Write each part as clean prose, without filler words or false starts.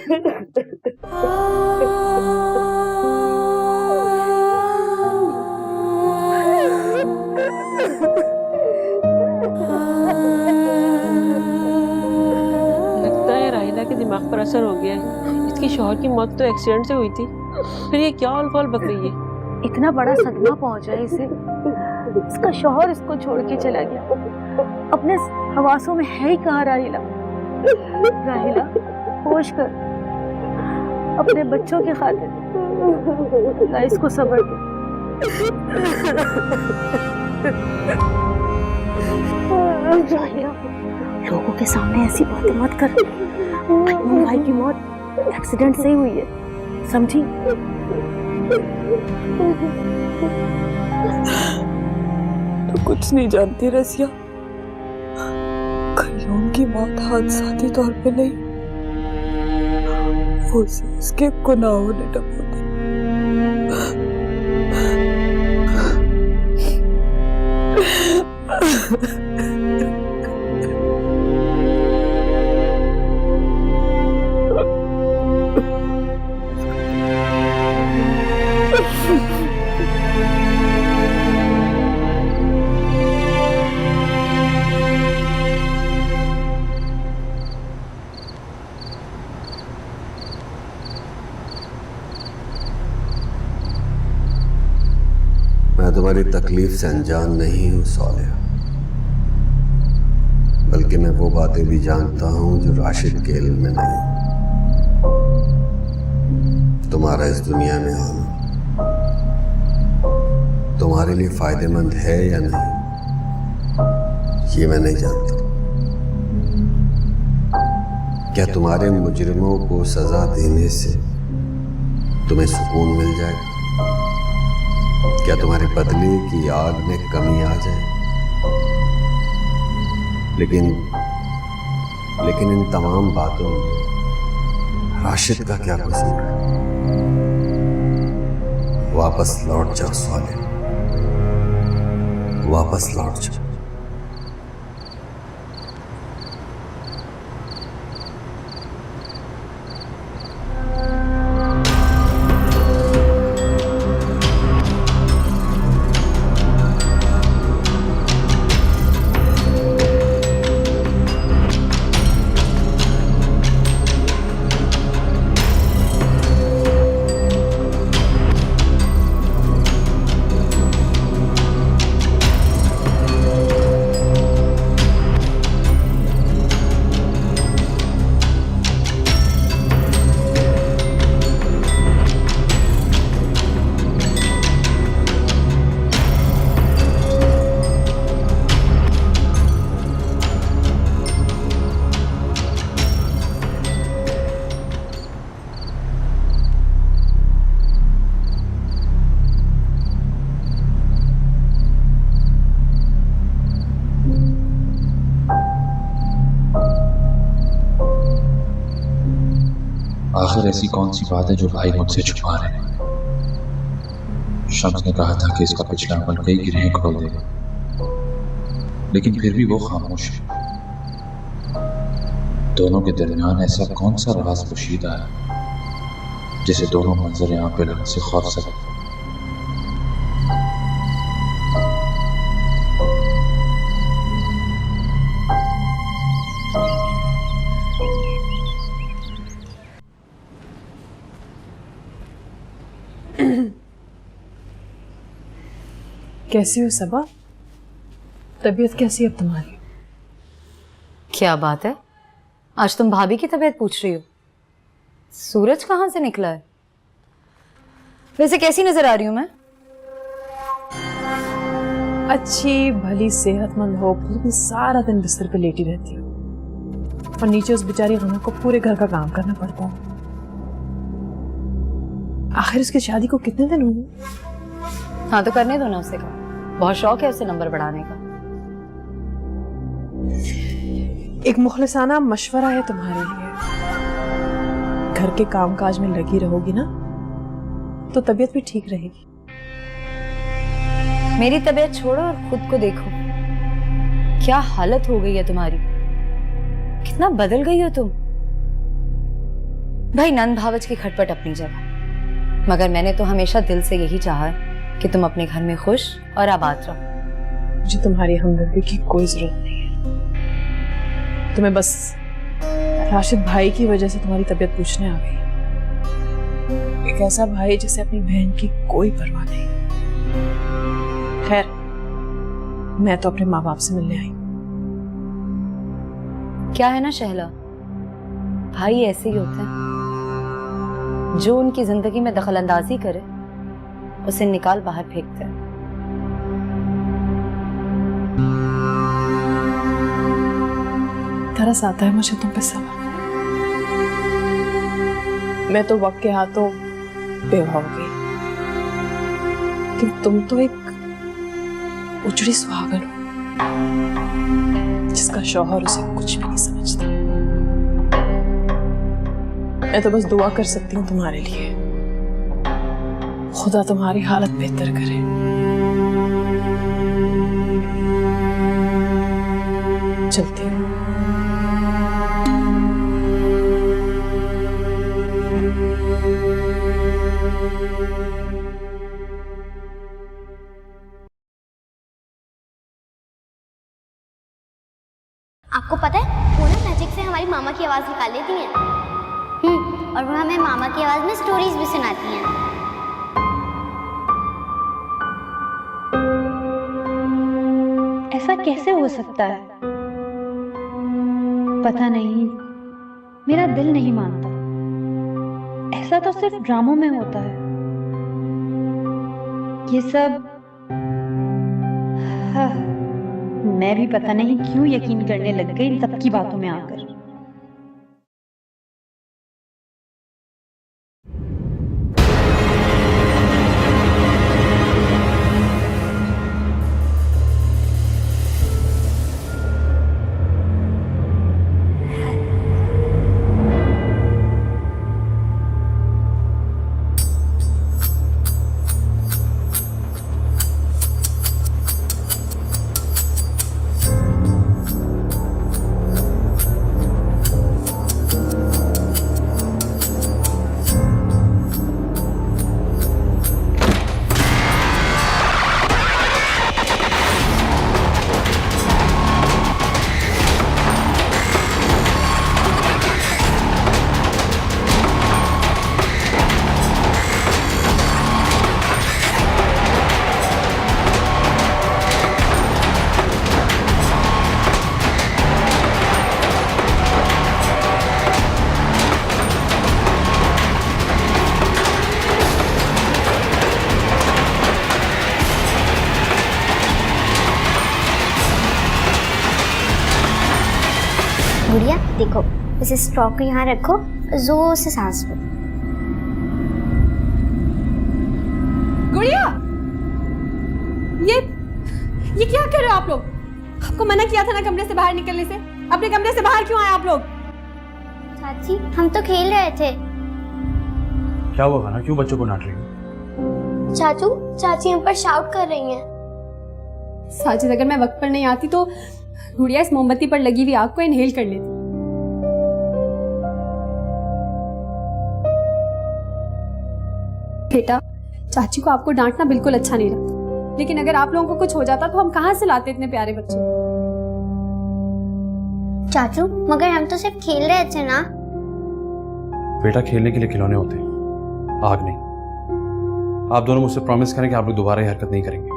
लगता है राहिला के दिमाग पर असर हो गया है। इसकी शौहर की मौत तो एक्सीडेंट से हुई थी, फिर ये क्या औल-फौल बक रही है। इतना बड़ा सदमा पहुंचा है इसे, इसका शौहर इसको छोड़ के चला गया। अपने हवासों में है ही कहाँ राहिला। राहिला होश कर, अपने बच्चों की खातिर अल्लाह इसको सब्र दे। राहिला, लोगों के सामने ऐसी बातें मत कर। भाई की मौत एक्सीडेंट से ही हुई है, समझी? तो कुछ नहीं जानती रसिया, करियम की मौत हादसाती तौर पे नहीं, वो उसके गुनाहों ने डबो दी। मैं तुम्हारी तकलीफ से अनजान नहीं हूं सौलिया, बल्कि मैं वो बातें भी जानता हूं जो राशिद के इल्म में नहीं। तुम्हारा इस दुनिया में आना तुम्हारे लिए फायदेमंद है या नहीं, ये मैं नहीं जानता। क्या तुम्हारे मुजरिमों को सजा देने से तुम्हें सुकून मिल जाएगा? क्या तुम्हारे बदले की आग में कमी आ जाए? लेकिन इन तमाम बातों में राशिद का क्या कसूर है? वापस लौट जाओ सौलिया, वापस लौट जाओ। आखिर ऐसी कौन सी बात है जो भाई मुझसे छुपा रहे हैं? शम्स ने कहा था कि इसका पिछला अमल कई गिरहें खोल देगा, लेकिन फिर भी वो खामोश है। दोनों के दरमियान ऐसा कौन सा राज पोशीदा है जिसे दोनों मंजर यहाँ पे लगने से खौफ सकते। कैसी हो सबा? तबीयत कैसी है अब तुम्हारी? क्या बात है, आज तुम भाभी की तबीयत पूछ रही हो? सूरज कहाँ से निकला है? वैसे कैसी नजर आ रही हूं मैं? अच्छी भली सेहतमंद हो, लेकिन सारा दिन बिस्तर पे लेटी रहती हो और नीचे उस बेचारी गना को पूरे घर का काम करना पड़ता है। आखिर उसकी शादी को कितने दिन हुए? हाँ तो करने दो ना उसे, का बहुत शौक है उसे नंबर बढ़ाने का। एक मुखलिसाना मशवरा है तुम्हारे लिए, घर के कामकाज में लगी रहोगी ना तो तबीयत भी ठीक रहेगी। मेरी तबीयत छोड़ो और खुद को देखो, क्या हालत हो गई है तुम्हारी, कितना बदल गई हो तुम। भाई नंद भावच की खटपट अपनी जगह, मगर मैंने तो हमेशा दिल से यही चाहा है कि तुम अपने घर में खुश और आबाद रहो। मुझे तुम्हारी हमदर्दी की कोई जरूरत नहीं है। तुम्हें बस राशिद भाई की वजह से तुम्हारी तबीयत पूछने आ गई। एक ऐसा भाई जिसे अपनी बहन की कोई परवाह नहीं। खैर, मैं तो अपने माँ बाप से मिलने आई। क्या है ना शहला, भाई ऐसे ही होते हैं, जो उनकी जिंदगी में दखल अंदाजी करे उसे निकाल बाहर फेंकते हैं। तरस आता है मुझे तुम पे सब। मैं तो वक्त के हाथों बेवा हो गई, लेकिन तुम तो एक उजड़ी सुहागन हो जिसका शौहर उसे कुछ भी नहीं समझता। मैं तो बस दुआ कर सकती हूँ तुम्हारे लिए, खुदा तुम्हारी हालत बेहतर करे। चलती हूँ। आपको पता है वो ना मैजिक से हमारी मामा की आवाज़ निकाल लेती हैं। और वो हमें मामा की आवाज़ में स्टोरीज भी सुनाती हैं। ऐसा कैसे हो सकता है? पता नहीं, मेरा दिल नहीं मानता। ऐसा तो सिर्फ ड्रामों में होता है। ये सब मैं भी पता नहीं क्यों यकीन करने लग गई इन सबकी बातों में आकर। गुड़िया देखो, इस स्ट्रॉ को यहाँ रखो, जोर से सांस लो। गुड़िया, ये क्या कर रहे हो आप लोग? आपको मना किया था ना कमरे से बाहर निकलने से। अपने कमरे से बाहर क्यों आए आप लोग? चाची, हम तो खेल रहे थे। क्या हुआ खाना, क्यों बच्चों को डांट रही हो? चाचू, चाची हम पर शाउट कर रही हैं। साजिद, अगर मैं वक्त पर नहीं आती तो गुड़िया इस मोमबत्ती पर लगी हुई आग को इनहेल कर लेती। बेटा, चाची को आपको डांटना बिल्कुल अच्छा नहीं लगता, लेकिन अगर आप लोगों को कुछ हो जाता तो हम कहाँ से लाते इतने प्यारे बच्चे? चाचू, मगर हम तो सिर्फ खेल रहे थे ना। बेटा, खेलने के लिए खिलौने होते हैं, आग नहीं। आप दोनों मुझसे प्रॉमिस करें कि आप लोग दोबारा ये हरकत नहीं करेंगे।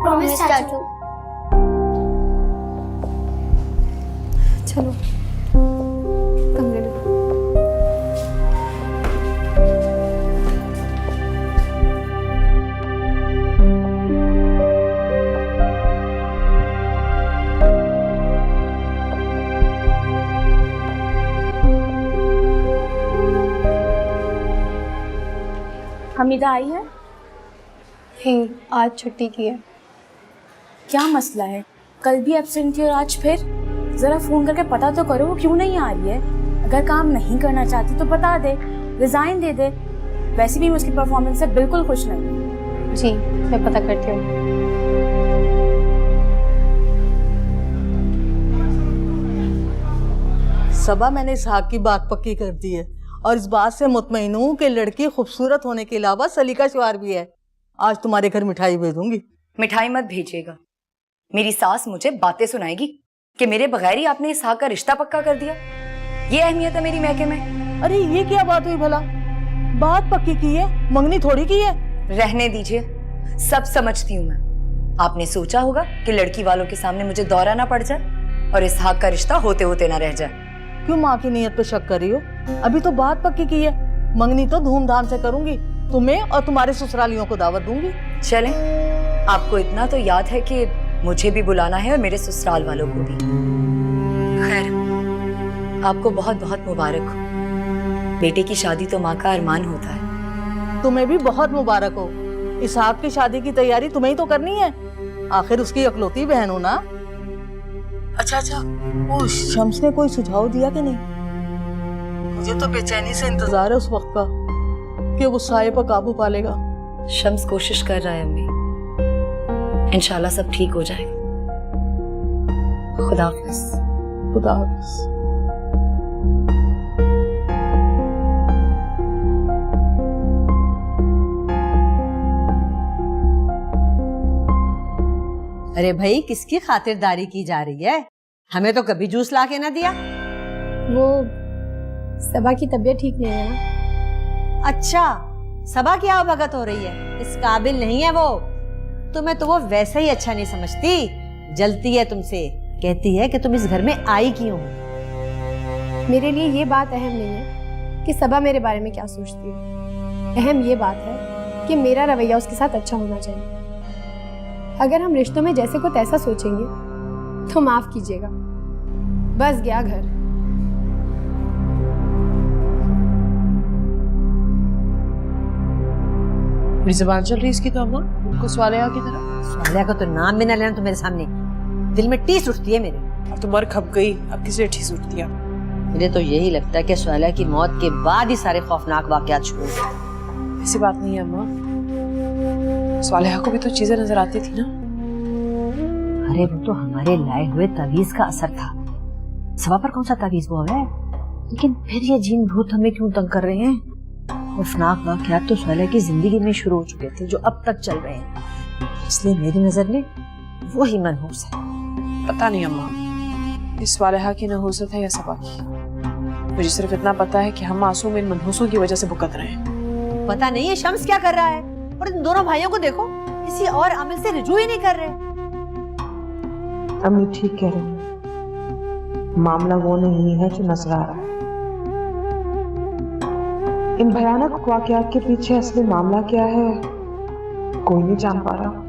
प्रॉमिस चाचू। चलो कमरे में। हमीदा आई है? आज छुट्टी की है। क्या मसला है? कल भी एब्सेंट थी और आज फिर? जरा फोन करके पता तो करो वो क्यों नहीं आ रही है। अगर काम नहीं करना चाहती तो बता दे, रिजाइन दे दे। वैसे भी मैं उसकी परफॉर्मेंस से बिल्कुल खुश नहीं। जी, मैं पता करती हूँ। सबा, मैंने इसहाक की बात पक्की कर दी है और इस बात से मुतमईन हूँ कि लड़की खूबसूरत होने के अलावा सलीका शुमार भी है। आज तुम्हारे घर मिठाई भेजूंगी। मिठाई मत भेजिएगा, मेरी सास मुझे बातें सुनाएगी कि मेरे बगैर ही आपने इसहाक का रिश्ता पक्का कर दिया। ये अहमियत है मेरी महके में। अरे ये क्या बात हुई भला? बात पक्की की है, मंगनी थोड़ी की है। रहने दीजिए, सब समझती हूँ मैं। आपने सोचा होगा कि लड़की वालों के सामने मुझे दौरा ना पड़ जाए और इसहाक का रिश्ता होते होते ना रह जाए। क्यों माँ की नीयत पे शक कर रही हो? अभी तो बात पक्की की है, मंगनी तो धूमधाम से करूंगी, तुम्हें और तुम्हारे ससुरालियों को दावत दूंगी। चलें, आपको इतना तो याद है कि मुझे भी बुलाना है और मेरे ससुराल वालों को भी। खैर, आपको बहुत बहुत मुबारक हो। बेटे की शादी तो माँ का अरमान होता है। तुम्हें भी बहुत मुबारक हो। इसहाक की शादी की तैयारी तुम्हें ही तो करनी है, आखिर उसकी इकलौती बहन हो ना। अच्छा, वो शम्स ने कोई सुझाव दिया कि नहीं? मुझे तो बेचैनी से इंतजार है उस वक्त का कि वो साये पर काबू पा लेगा। शम्स कोशिश कर रहा है अम्मी, इंशाल्लाह सब ठीक हो जाएगा। खुदा हाफिज। खुदा हाफिज। अरे भाई, किसकी खातिरदारी की जा रही है? हमें तो कभी जूस ला के ना दिया। वो सबा की तबीयत ठीक नहीं है ना। अच्छा, सबा की आओ भगत हो रही है, इस काबिल नहीं है वो। तुम्हें तो वो वैसे ही अच्छा नहीं समझती, जलती है तुमसे, कहती है कि तुम इस घर में आई क्यों हो। मेरे लिए ये बात अहम नहीं है कि सबा मेरे बारे में क्या सोचती है। अहम ये बात है कि मेरा रवैया उसके साथ अच्छा होना चाहिए। अगर हम रिश्तों में जैसे को तैसा सोचेंगे तो माफ कीजिएगा, बस गया घर। मेरी जुबान चल रही इसकी तो अम्मा, को स्वालिया की तरह। स्वालिया का तो नाम भी ना लेना तो मेरे सामने, दिल में टीस उठती है मेरे। अब तो मर खप गई, अब किसे ठीस उठती है? मुझे तो यही लगता है कि स्वालिया की मौत के बाद ही सारे खौफनाक वाकयात शुरू हुए। ऐसी बात नहीं है अम्मा, स्वालिहा को भी तो चीजें नजर आती थी ना। अरे वो तो हमारे लाए हुए तावीज का असर था। सबा पर कौन सा तावीज वो है? लेकिन फिर ये जीन भूत हमें क्यों तंग कर रहे हैं? खौफनाक वाकयात तो स्वालिहा की जिंदगी में शुरू हो चुके थे, जो अब तक चल रहे हैं। इसलिए मेरी नजर में वही मनहूस है। पता नहीं अम्मा, इस स्वालिहा की नहूसत है या सबा की। मुझे सिर्फ इतना पता है कि हम मासूम इन मनहूसों की वजह से भुगत रहे हैं। पता नहीं है शम्स क्या कर रहा है, और इन दोनों भाइयों को देखो, किसी और अमल से रुजू ही नहीं कर रहे। अम्मी ठीक कह रही है, मामला वो नहीं है जो नजर आ रहा है। इन भयानक वाकयात के पीछे असली मामला क्या है कोई नहीं जान पा रहा।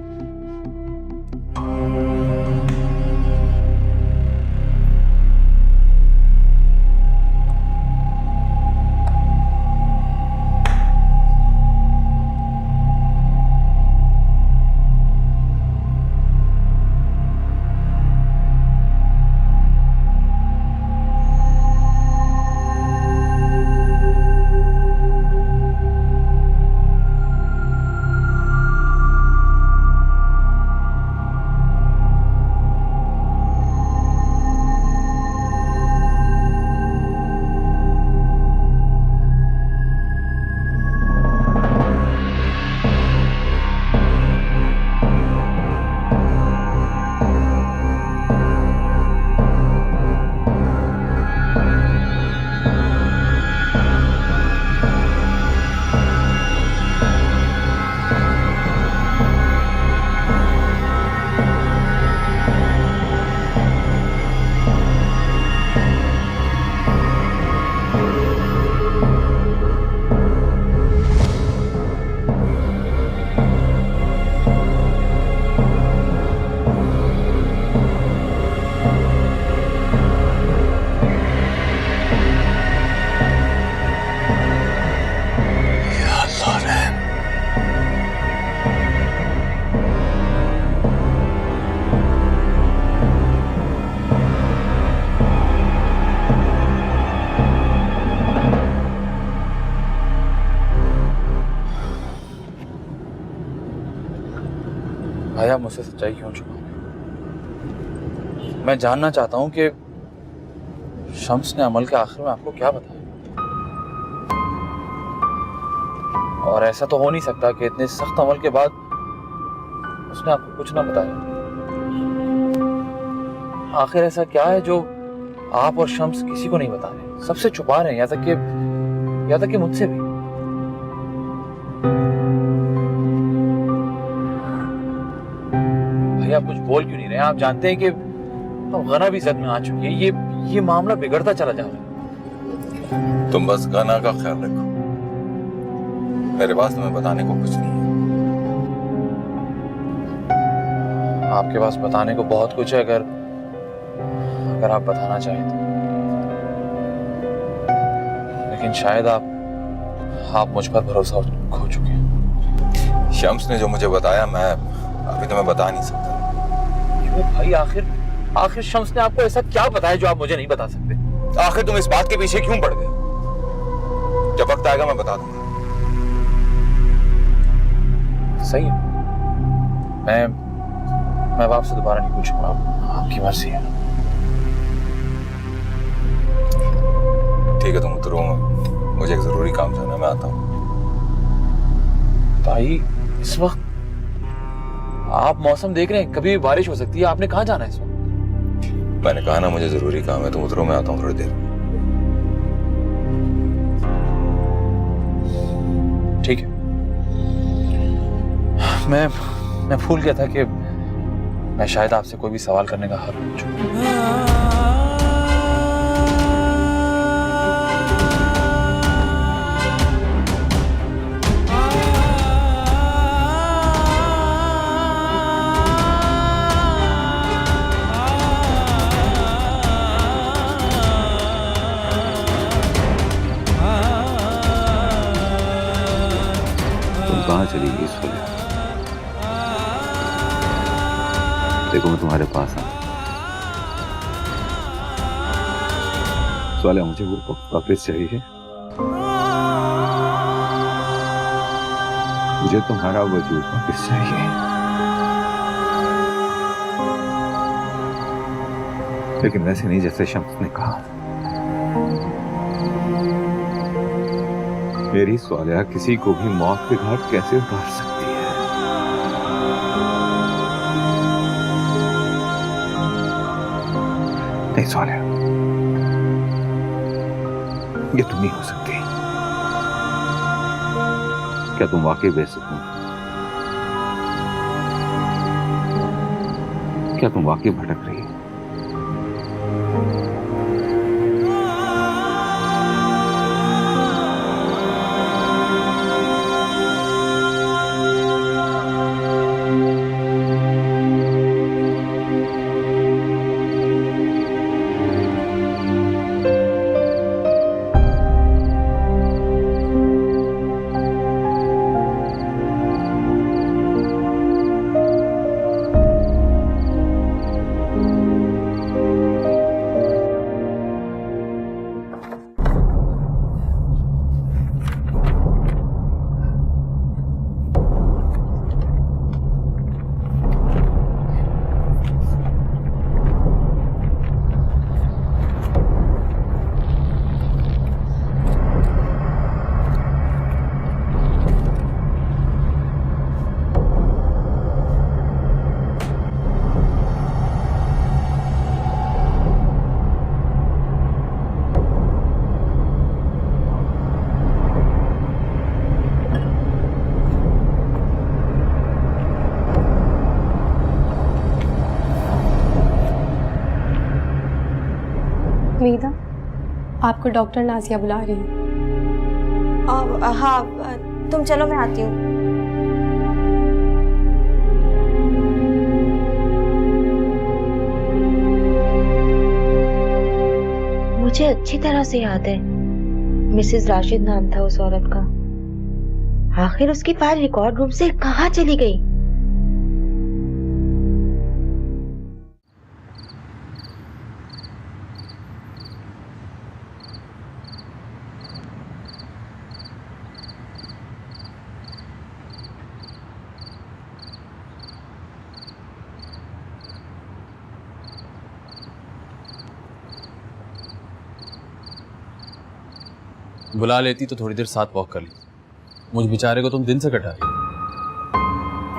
भाई आप मुझसे सच्चाई क्यों छुपाओगे? मैं जानना चाहता हूँ कि शम्स ने अमल के आखिर में आपको क्या बताया। और ऐसा तो हो नहीं सकता कि इतने सख्त अमल के बाद उसने आपको कुछ ना बताया। आखिर ऐसा क्या है जो आप और शम्स किसी को नहीं बता रहे, सबसे छुपा रहे हैं, यहाँ तक कि मुझसे भी। भाई आप कुछ बोल क्यों नहीं रहे? आप जानते हैं कि गना भी जद में आ चुकी है, ये मामला बिगड़ता चला जा रहा है। तुम बस गना का ख्याल रखो, मेरे पास तुम्हें बताने को कुछ नहीं है। आपके पास बताने को बहुत कुछ है, अगर आप बताना चाहें तो। लेकिन शायद आप मुझ पर भरोसा खो चुके हैं। शम्स ने जो मुझे बताया मैं अभी तुम्हें बता नहीं सकता। क्यों भाई? आखिर शम्स ने आपको ऐसा क्या बताया जो आप मुझे नहीं बता सकते? आखिर तुम इस बात के पीछे क्यों पड़ गए? जब वक्त आएगा मैं बता दूंगा। सही है, मैं अब आपसे दोबारा नहीं पूछूंगा, आपकी मर्जी है। ठीक है, तुम उतरो, मुझे एक जरूरी काम जाना है, मैं आता हूँ। भाई इस वक्त आप मौसम देख रहे हैं, कभी भी बारिश हो सकती है, आपने कहाँ जाना है इस वक्त? मैंने कहा ना मुझे जरूरी काम है, तुम उतरो, मैं आता हूँ थोड़ी देर। ठीक है। मैं भूल गया था कि मैं शायद आपसे कोई भी सवाल करने का हक पूछूं। कहाँ चली गई सोले? देखो मैं तुम्हारे पास आ। सोले मुझे वो वापस चाहिए, मुझे तुम्हारा वजूद वापस चाहिए। लेकिन वैसे नहीं जैसे शम्स ने कहा। मेरी सोलिया किसी को भी मौत के घाट कैसे उतार सकती है? नहीं सोलिया, ये तुम नहीं हो सकती। क्या तुम वाकई बेसुकून? क्या तुम वाकई भटक रही हो? वेदा, आपको डॉक्टर नाजिया बुला रही है। हाँ, तुम चलो, मैं आती हूँ। मुझे अच्छी तरह से याद है, मिसेस राशिद नाम था उस औरत का। आखिर उसकी फाइल रिकॉर्ड रूम से कहाँ चली गई? बुला लेती तो थोड़ी देर साथ वॉक कर ली। मुझ बेचारे को तुम दिन से कटा रही हो।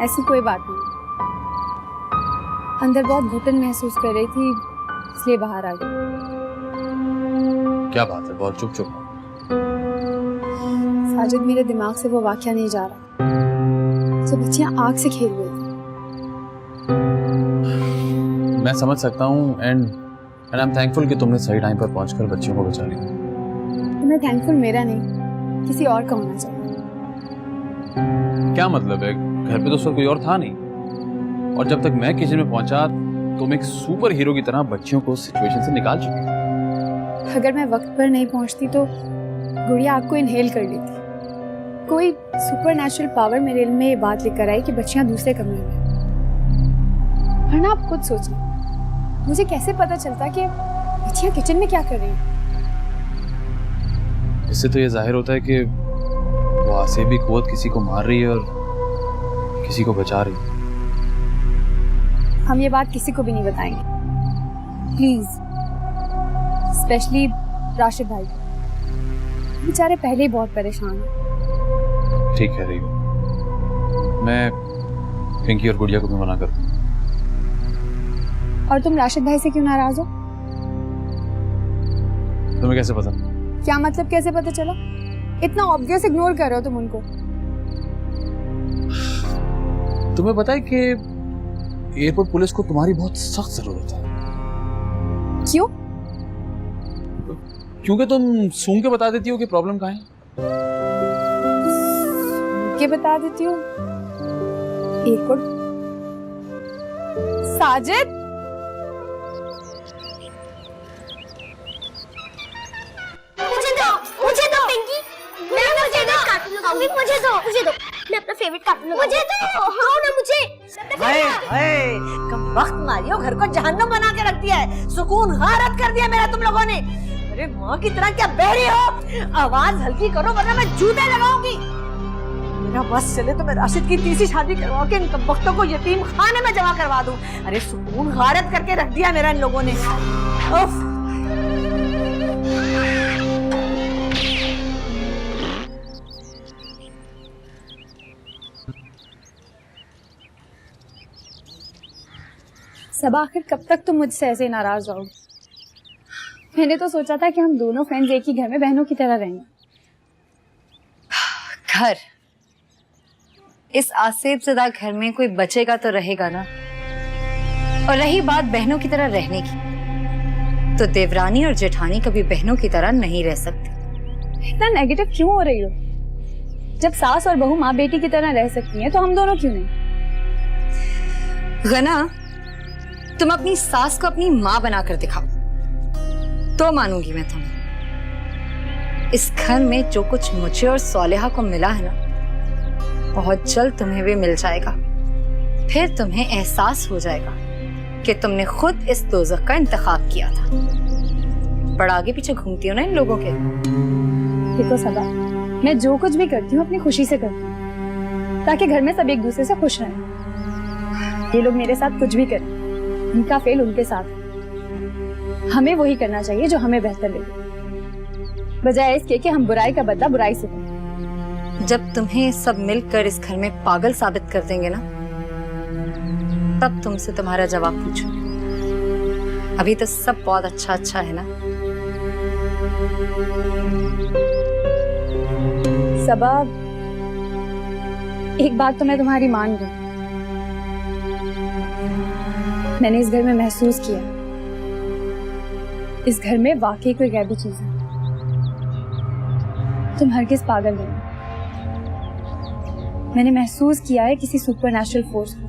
ऐसी कोई बात नहीं, अंदर बहुत घुटन महसूस कर रही थी इसलिए बाहर आ गई। क्या बात है, बहुत चुप चुप। साजिद, मेरे दिमाग से वो वाकया नहीं जा रहा जब बच्चियां आग से खेल रही थी। मैं समझ सकता हूँ एंड आई एम थैंकफुल कि तुमने सही टाइम पर पहुंचकर बच्चियों को बचा लिया। तुम्हें थैंकफुल मेरा नहीं, किसी और का होना चाहिए। क्या मतलब है, घर पे तो उस वक्त कोई और था नहीं, और जब तक मैं किचन में पहुंचा तुम एक सुपर हीरो की तरह बच्चियों को सिचुएशन से निकाल चुकी। अगर मैं वक्त पर नहीं पहुंचती तो गुड़िया आग को इनहेल कर लेती। कोई सुपरनैचुरल पावर मेरे दिल में ये बात लेकर आई कि बच्चियां दूसरे कमरे में। वरना आप खुद सोचिए, मुझे कैसे पता चलता कि बच्चियां किचन में क्या कर रही हैं? इससे तो ये जाहिर होता है कि वो आसेबी कुव्वत किसी को मार रही है और किसी को बचा रही है। हम ये बात किसी को भी नहीं बताएंगे, प्लीज, स्पेशली राशिद भाई। बेचारे पहले ही बहुत परेशान हैं। ठीक कह रही हो, मैं पिंकी और गुड़िया को भी मना कर दूं। और तुम राशिद भाई से क्यों नाराज हो? तुम्हें कैसे पता? क्या मतलब कैसे पता चला? इतना ऑब्वियस इग्नोर कर रहे हो तुम उनको। तुम्हें पता है कि एयरपोर्ट पुलिस को तुम्हारी बहुत सख्त जरूरत है। क्यों? क्योंकि तुम सूंघ के बता देती हो कि प्रॉब्लम कहाँ है। के बता देती हूँ एयरपोर्ट। साजिद, मुझे दो पिंकी, मैं अपना फेवरेट कार्टून लगाऊंगी। मुझे दो मैं अपना फेवरेट कार्टून लगाऊंगी। मुझे दो ना मुझे। हाय हाय, कम वक्त मारियो, घर को जहन्नम बना के रख दिया है, सुकून गारत कर दिया मेरा तुम लोगों ने। अरे माँ की तरह क्या बहरी हो, आवाज हल्की करो वरना मैं जूते लगाऊंगी। मेरा बस चले तो मैं राशिद की तीसरी शादी करवा के इन कमबख्तों को यतीम खाने में जमा करवा दूं। अरे सुकून गारत करके रख दिया मेरा इन लोगों ने। उफ। सब आखिर कब तक तुम मुझसे ऐसे नाराज रहोगे? मैंने तो सोचा था कि हम दोनों फ्रेंड्स एक ही घर में बहनों की तरह रहेंगे। घर, इस आसेब ज़दा घर में कोई बचेगा तो रहेगा ना। और रही बात बहनों की तरह रहने की, तो देवरानी और जेठानी कभी बहनों की तरह नहीं रह सकती। इतना नेगेटिव क्यों हो रही हो? जब सास और बहू माँ बेटी की तरह रह सकती हैं तो हम दोनों क्यों नहीं? गना, तुम अपनी सास को अपनी माँ बनाकर दिखाओ तो मानूंगी मैं तुम्हें। इस घर में जो कुछ मुझे और सोलेहा को मिला है ना, बहुत जल्द तुम्हें भी मिल जाएगा। फिर तुम्हें एहसास हो जाएगा कि तुमने खुद इस दोज़ख का इंतखाब किया था। बड़ा आगे पीछे घूमती हो ना इन लोगों के। देखो सबा, मैं जो कुछ भी करती हूँ अपनी खुशी से करती हूँ, ताकि घर में सब एक दूसरे से खुश रहें। ये लोग मेरे साथ कुछ भी करें, उनका फेल उनके साथ है। हमें वही करना चाहिए जो हमें बेहतर लगे, बजाय इसके कि हम बुराई का बदला बुराई से लें। जब तुम्हें सब मिलकर इस घर में पागल साबित कर देंगे ना, तब तुमसे तुम्हारा जवाब पूछूं। अभी तो सब बहुत अच्छा अच्छा है ना। सबा, एक बात तो मैं तुम्हारी मान गई। मैंने इस घर में महसूस किया, इस घर में वाकई कोई गैबी चीज है। तुम हरगिज़ पागल नहीं। मैंने महसूस किया है किसी सुपरनैचुरल फोर्स को।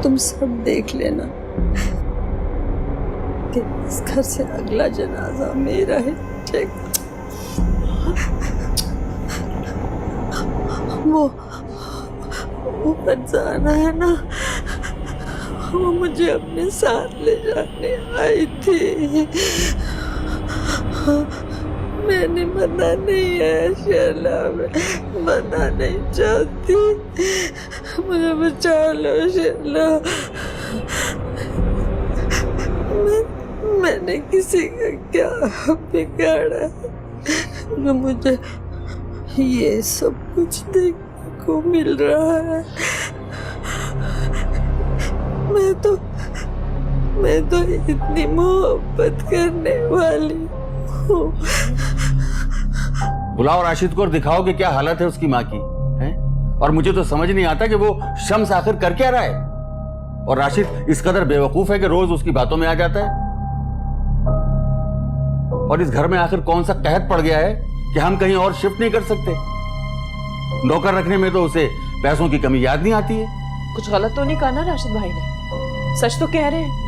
तुम सब देख लेना कि इस घर से अगला जनाजा मेरा है, ठीक? वो फरजाना है ना, वो मुझे अपने साथ ले जाने आई थी। मैंने मना नहीं है शैला, मैं मना नहीं चाहती, मुझे बचा लो शैला। मैंने किसी का क्या बिगाड़ा जो मुझे ये सब कुछ देखने को मिल रहा है? मैं तो इतनी मोहब्बत करने वाली हूँ। बुलाओ राशिद को और दिखाओ कि क्या हालत है उसकी माँ की, है? और मुझे तो समझ नहीं आता कि वो शम्स आखिर कर क्या रहा है। और राशिद इस कदर बेवकूफ है कि रोज उसकी बातों में आ जाता है। और इस घर में आखिर कौन सा कहत पड़ गया है कि हम कहीं और शिफ्ट नहीं कर सकते? नौकर रखने में तो उसे पैसों की कमी याद नहीं आती है। कुछ गलत तो नहीं कहा ना राशिद भाई ने? सच तो कह रहे हैं।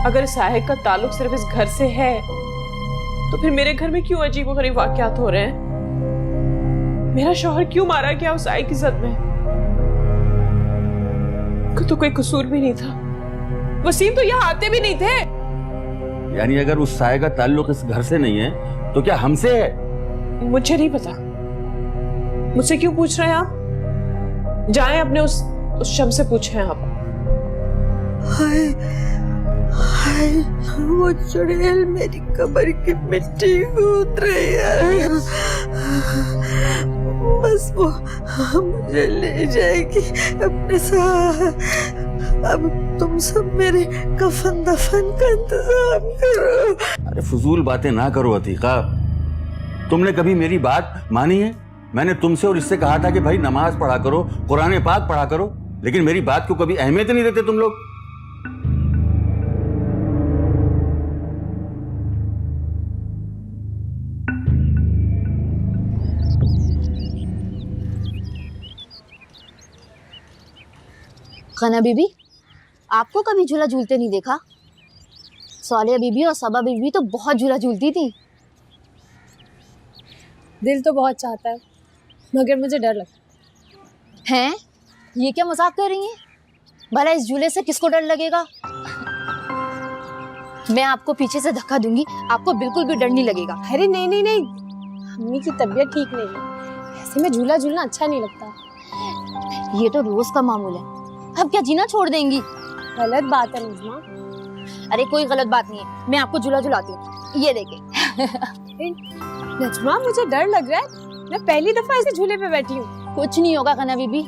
अगर साहिब का ताल्लुक सिर्फ इस घर से है तो फिर मेरे घर में क्यों अजीबोगरीब वाकयात हो रहे हैं? मेरा शौहर क्यों मारा गया उस आई की जद में? तो कोई कसूर भी नहीं था। वसीम तो यहाँ आते भी नहीं थे। यानी अगर उस साये का ताल्लुक इस घर से नहीं है तो क्या हमसे है? मुझे नहीं पता, मुझसे क्यों पूछ रहे हैं आप? जाएं अपने उस शम से पूछें आप। हाय हाय, वो चुड़ैल मेरी कब्र की मिट्टी कूद रही है। बस वो मुझे ले जाएगी अपने साथ। अब तुम सब मेरे कफन दफन का इंतजाम करो। अरे फजूल बातें ना करो अतीका, तुमने कभी मेरी बात मानी है? मैंने तुमसे और इससे कहा था कि भाई नमाज पढ़ा करो, कुरान पाक पढ़ा करो, लेकिन मेरी बात को कभी अहमियत नहीं देते तुम लोग। खना बीबी, आपको कभी झूला झूलते नहीं देखा? सालिया बीबी और सबा बीबी तो बहुत झूला झूलती थी। दिल तो बहुत चाहता है मगर मुझे डर लगता है। ये क्या मजाक कर रही हैं? भला इस झूले से किसको डर लगेगा? मैं आपको पीछे से धक्का दूंगी, आपको बिल्कुल भी डर नहीं लगेगा। अरे नहीं नहीं नहीं, अम्मी की तबीयत ठीक नहीं है, ऐसे में झूला झूलना अच्छा नहीं लगता। ये तो रोज का मामूल है, अब क्या जीना छोड़ देंगी? गलत बात है नजमा। अरे कोई गलत बात नहीं है, मैं आपको झूला झुलाती हूँ, ये देखे। नजमा मुझे डर लग रहा है, मैं पहली दफा ऐसे झूले पे बैठी हूँ। कुछ नहीं होगा खना बीबी,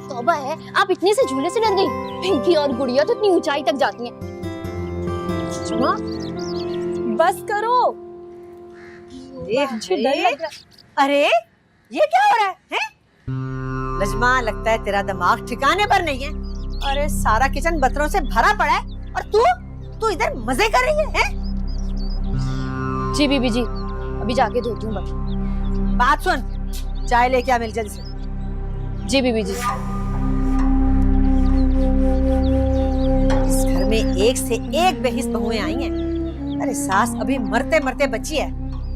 तौबा है, आप इतने से झूले से डर गई? पिंकी और गुड़िया तो इतनी ऊंचाई तक जाती हैं। नजमा बस करो, मुझे डर लग रहा है। अरे ये क्या हो रहा है? नजमा, लगता है तेरा दिमाग ठिकाने पर नहीं है। अरे सारा किचन बर्तनों से भरा पड़ा है और तू इधर मजे कर रही है? जी बीबी जी, अभी जाके धोती हूँ बर्तन। बात सुन, चाय लेके आ, मिल जल्दी से। जी बीबी जी। इस घर में एक से एक बेहिस बहुएं आई हैं। अरे सास अभी मरते मरते बची है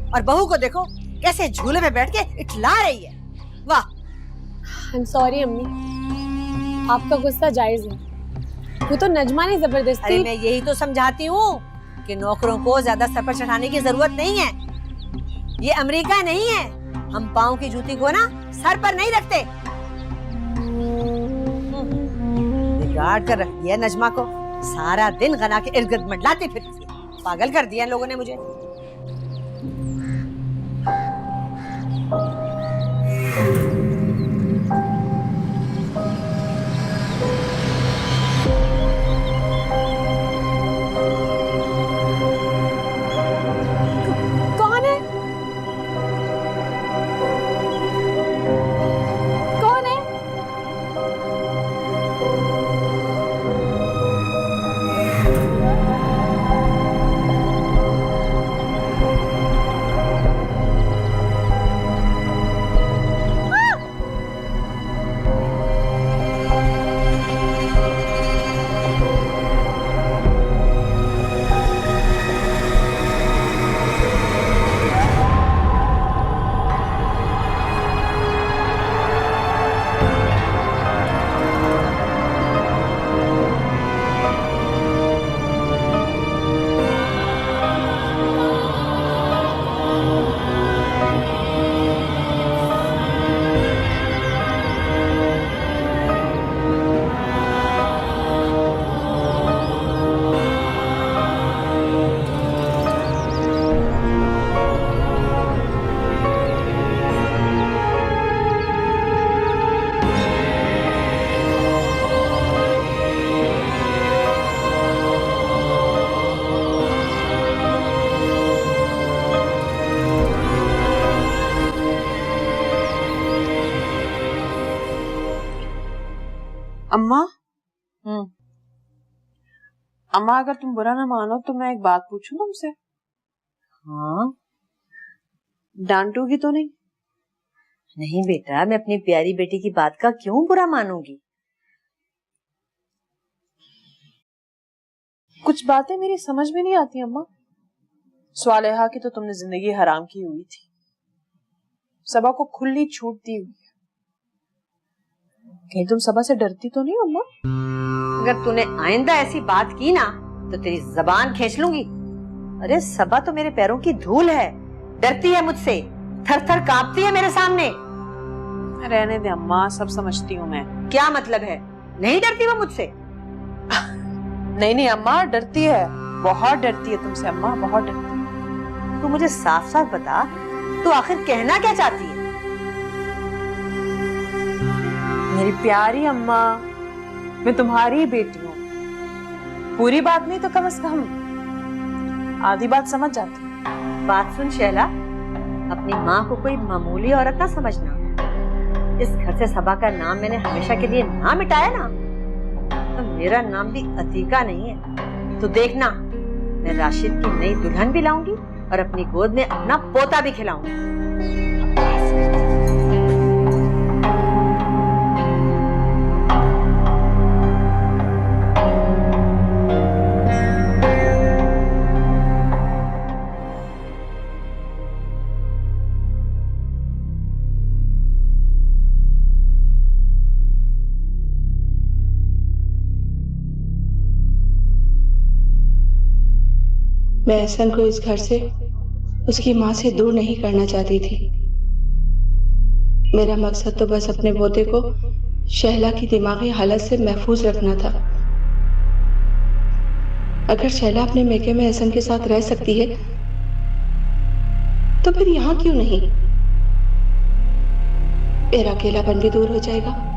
और बहू को देखो कैसे झूले में बैठ के इठला रही है। वाह। आई एम सॉरी अम्मी, आपका गुस्सा जायज है, वो तो नजमा ने जबरदस्ती। अरे मैं यही तो समझाती हूँ कि नौकरों को ज्यादा सर पर चढ़ाने की जरूरत नहीं है। ये अमेरिका नहीं है, हम पाँव की जूती को ना सर पर नहीं रखते। बिगाड़ कर रख दिया नजमा को, सारा दिन गना के इर्द गिर्द मंडलाती फिरती है। पागल कर दिया इन लोगों ने मुझे। कौन है? कौन है? अम्मा, अम्मा अगर तुम बुरा ना मानो तो मैं एक बात पूछूं तुमसे? हाँ, डांटोगी तो नहीं? नहीं बेटा, मैं अपनी प्यारी बेटी की बात का क्यों बुरा मानूंगी? कुछ बातें मेरी समझ में नहीं आती अम्मा। स्वालेहा की तो तुमने जिंदगी हराम की हुई थी, सबा को खुली छूट दी हुई है। कहीं तुम सबा से डरती तो नहीं अम्मा? अगर तूने आइंदा ऐसी बात की ना तो तेरी जबान खींच लूंगी। अरे सबा तो मेरे पैरों की धूल है, डरती है मुझसे, थर थर कांपती है मेरे सामने। रहने दे अम्मा, सब समझती हूँ मैं। क्या मतलब है? नहीं डरती वो मुझसे? नहीं नहीं अम्मा, डरती है, बहुत डरती है तुमसे अम्मा, बहुत डरती है। तू मुझे साफ साफ बता, तू आखिर कहना क्या चाहती है? मेरी प्यारी अम्मा, मैं तुम्हारी ही बेटी हूँ, पूरी बात नहीं तो कम से कम आधी बात समझ जाती हूँ। बात सुन शैला, अपनी माँ को कोई मामूली औरत ना समझना। इस घर से सबा का नाम मैंने हमेशा के लिए ना मिटाया ना, तो मेरा नाम भी अतीका नहीं है। तो देखना, मैं राशिद की नई दुल्हन भी लाऊंगी और अपनी गोद में अपना पोता भी खिलाऊंगी। मैं एहसन को इस घर से, उसकी माँ से दूर नहीं करना चाहती थी। मेरा मकसद तो बस अपने पोते को शैला की दिमागी हालत से महफूज रखना था। अगर शैला अपने मेके में एहसन के साथ रह सकती है, तो फिर यहाँ क्यों नहीं? मेरा अकेलापन भी दूर हो जाएगा।